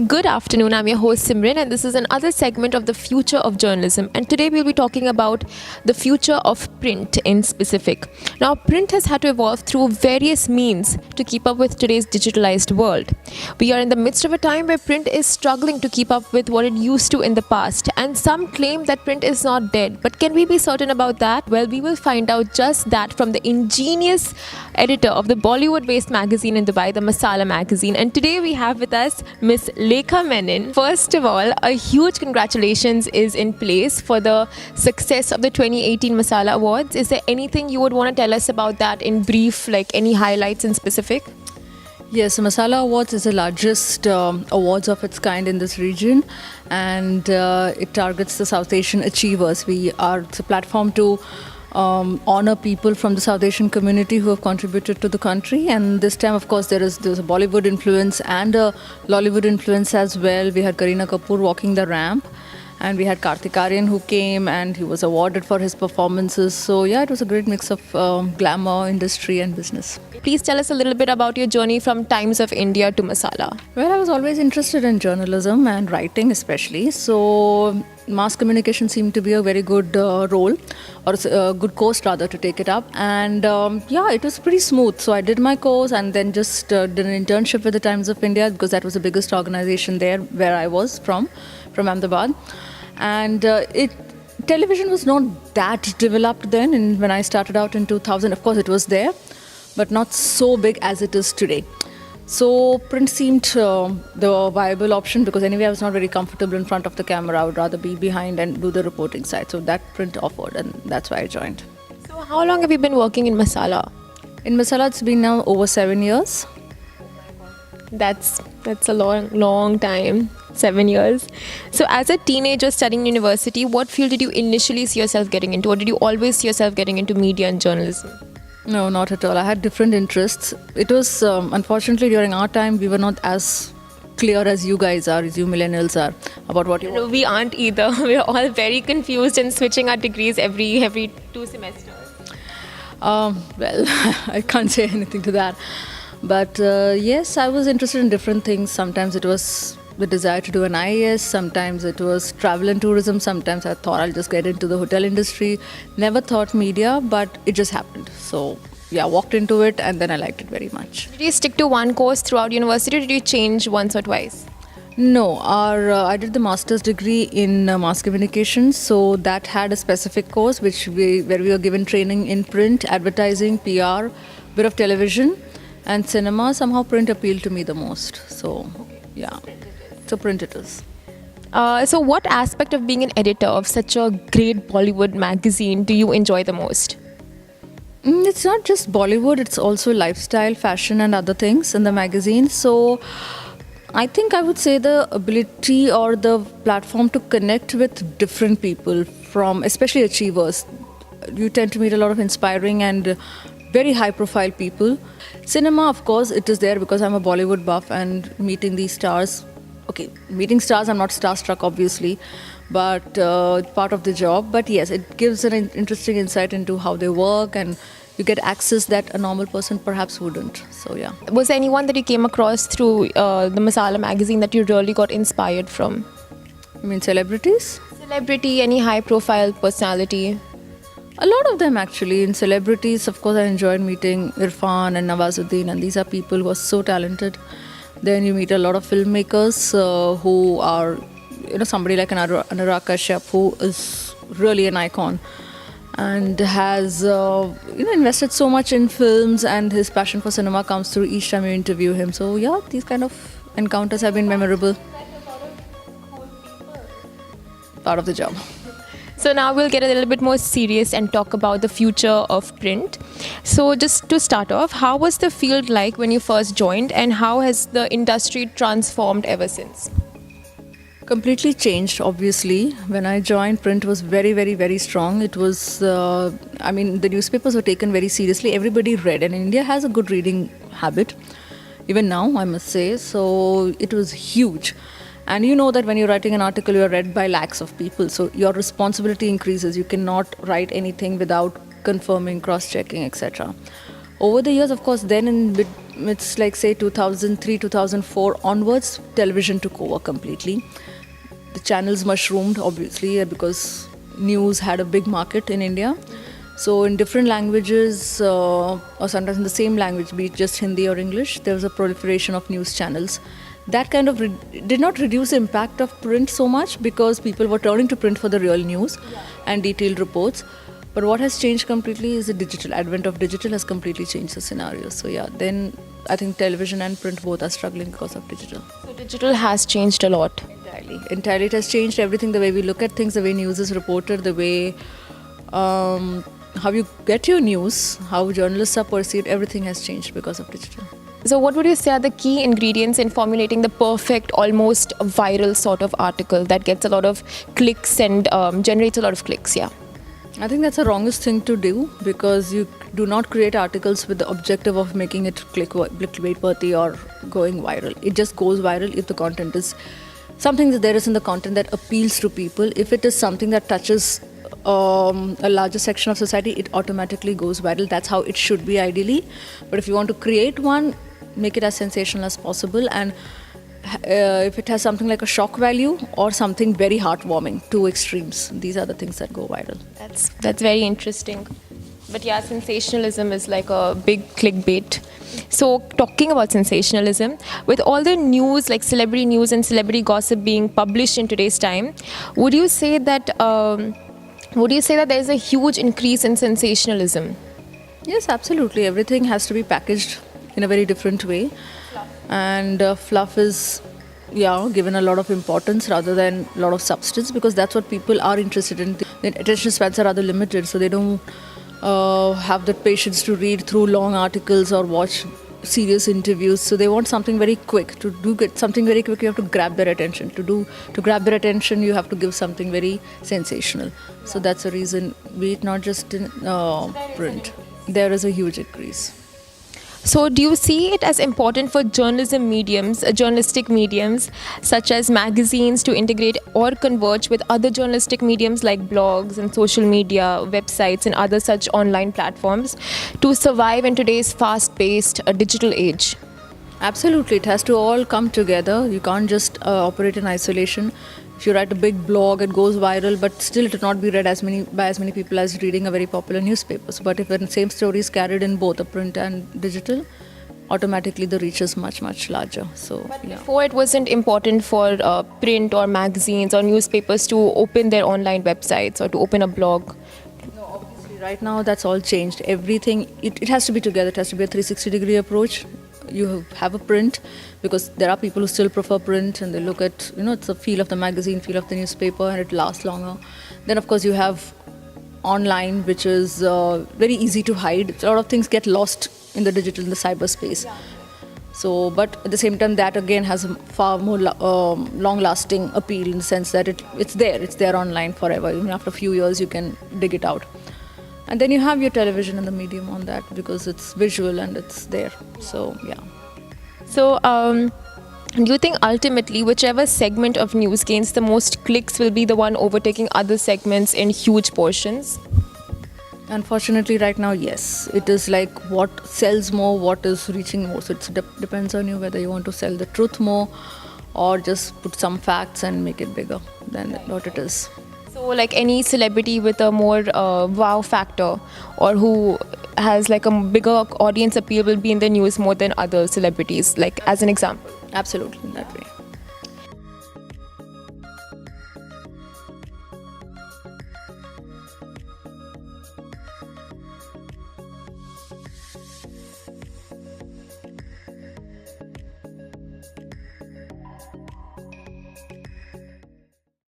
Good afternoon, I'm your host Simrin, and this is another segment of the future of journalism. And today we'll be talking about the future of print in specific. Now, print has had to evolve through various means to keep up with today's digitalized world. We are in the midst of a time where print is struggling to keep up with what it used to in the past, and some claim that print is not dead. But can we be certain about that? Well, we will find out just that from the ingenious editor of the Bollywood-based magazine in Dubai, the Masala magazine. And today we have with us Miss Lekha Menon. First of all, a huge congratulations is in place for the success of the 2018 Masala Awards. Is there anything you would want to tell us about that in brief, like any highlights in specific? Yes, Masala Awards is the largest awards of its kind in this region, and it targets the South Asian achievers. It's a platform to honor people from the South Asian community who have contributed to the country. And this time, of course, there's a Bollywood influence and a Lollywood influence as well. We had Kareena Kapoor walking the ramp, and we had Kartik Aaryan who came, and he was awarded for his performances. So yeah, it was a great mix of glamour, industry and business. Please tell us a little bit about your journey from Times of India to Masala. Well, I was always interested in journalism and writing especially. So mass communication seemed to be a very good role, or a good course rather, to take it up. And yeah, it was pretty smooth. So I did my course and then just did an internship with the Times of India, because that was the biggest organization there where I was from Ahmedabad. And television was not that developed then. When I started out in 2000, of course it was there, but not so big as it is today. So print seemed the viable option, because anyway I was not very comfortable in front of the camera. I would rather be behind and do the reporting side. So that print offered, and that's why I joined. So how long have you been working in Masala? In Masala, it's been now over 7 years. That's a long time. 7 years. So as a teenager studying university, what field did you initially see yourself getting into, or did you always see yourself getting into media and journalism? No, not at all. I had different interests. It was, unfortunately, during our time, we were not as clear as you guys are, as you millennials are, about what you want. No, we aren't either. We're all very confused and switching our degrees every 2 semesters. Well, I can't say anything to that. But yes, I was interested in different things. Sometimes it was the desire to do an IAS, sometimes it was travel and tourism, sometimes I thought I'll just get into the hotel industry. Never thought media, but it just happened. So yeah, walked into it and then I liked it very much. Did you stick to one course throughout university, or did you change once or twice? No, I did the master's degree in mass communication, so that had a specific course where we were given training in print, advertising, PR, bit of television and cinema. Somehow print appealed to me the most. So yeah. So print it is. So what aspect of being an editor of such a great Bollywood magazine do you enjoy the most? It's not just Bollywood, it's also lifestyle, fashion and other things in the magazine. So I think I would say the ability or the platform to connect with different people, from especially achievers. You tend to meet a lot of inspiring and very high profile people. Cinema, of course, it is there because I'm a Bollywood buff, and meeting these stars. Okay, meeting stars, I'm not starstruck obviously, but part of the job. But yes, it gives an interesting insight into how they work, and you get access that a normal person perhaps wouldn't. So yeah. Was there anyone that you came across through the Masala magazine that you really got inspired from? You mean celebrities? Celebrity, any high profile personality? A lot of them actually. In celebrities, of course, I enjoyed meeting Irfan and Nawazuddin, and these are people who are so talented. Then you meet a lot of filmmakers who are, somebody like Anurag Kashyap, who is really an icon and has, invested so much in films, and his passion for cinema comes through each time you interview him. So yeah, these kind of encounters have been memorable. Part of the job. So now we'll get a little bit more serious and talk about the future of print. So just to start off, how was the field like when you first joined, and how has the industry transformed ever since? Completely changed, obviously. When I joined, print was very, very, very strong. It was, the newspapers were taken very seriously. Everybody read, and India has a good reading habit, even now, I must say. So it was huge. And you know that when you're writing an article, you're read by lakhs of people. So your responsibility increases. You cannot write anything without confirming, cross-checking, etc. Over the years, of course, then it's like say 2003, 2004 onwards, television took over completely. The channels mushroomed, obviously, because news had a big market in India. So in different languages, or sometimes in the same language, be it just Hindi or English, there was a proliferation of news channels. That kind of did not reduce the impact of print so much because people were turning to print for the real news and detailed reports. But what has changed completely is the digital. Advent of digital has completely changed the scenario. So yeah, then I think television and print both are struggling because of digital. So digital has changed a lot. Entirely. It has changed everything, the way we look at things, the way news is reported, the way how you get your news, how journalists are perceived, everything has changed because of digital. So what would you say are the key ingredients in formulating the perfect, almost viral sort of article that gets a lot of clicks and generates a lot of clicks? Yeah. I think that's the wrongest thing to do because you do not create articles with the objective of making it clickbait-worthy or going viral. It just goes viral if the content is something that there is in the content that appeals to people. If it is something that touches a larger section of society, it automatically goes viral. That's how it should be ideally. But if you want to create one, make it as sensational as possible, and if it has something like a shock value or something very heartwarming, two extremes, these are the things that go viral. That's very interesting. But yeah, sensationalism is like a big clickbait. So talking about sensationalism, with all the news like celebrity news and celebrity gossip being published in today's time, would you say that there is a huge increase in sensationalism? Yes, absolutely. Everything has to be packaged in a very different way, and fluff is given a lot of importance rather than a lot of substance because that's what people are interested in. Their attention spans are rather limited, so they don't have the patience to read through long articles or watch serious interviews. So they want something very quick. To get something very quick, you have to grab their attention. To grab their attention, you have to give something very sensational. So that's the reason, be it not just in print, there is a huge increase. So do you see it as important for journalistic mediums such as magazines to integrate or converge with other journalistic mediums like blogs and social media, websites and other such online platforms to survive in today's fast-paced digital age? Absolutely, it has to all come together. You can't just operate in isolation. If you write a big blog, it goes viral, but still it will not be read by as many people as reading a very popular newspaper. But if the same story is carried in both a print and digital, automatically the reach is much, much larger. But before it wasn't important for print or magazines or newspapers to open their online websites or to open a blog. No, obviously, right now that's all changed. Everything, it has to be together. It has to be a 360-degree approach. You have a print because there are people who still prefer print and they look at, it's the feel of the magazine, feel of the newspaper, and it lasts longer. Then, of course, you have online, which is very easy to hide. A lot of things get lost in the digital, in the cyberspace. So, but at the same time, that again has a far more long-lasting appeal in the sense that it's there online forever. Even after a few years, you can dig it out. And then you have your television and the medium on that because it's visual and it's there. So, yeah. So, do you think ultimately whichever segment of news gains the most clicks will be the one overtaking other segments in huge portions? Unfortunately, right now, yes. It is like what sells more, what is reaching more. So it depends on you whether you want to sell the truth more or just put some facts and make it bigger than what it is. So like any celebrity with a more wow factor or who has like a bigger audience appeal will be in the news more than other celebrities, like as an example. Absolutely, in that way.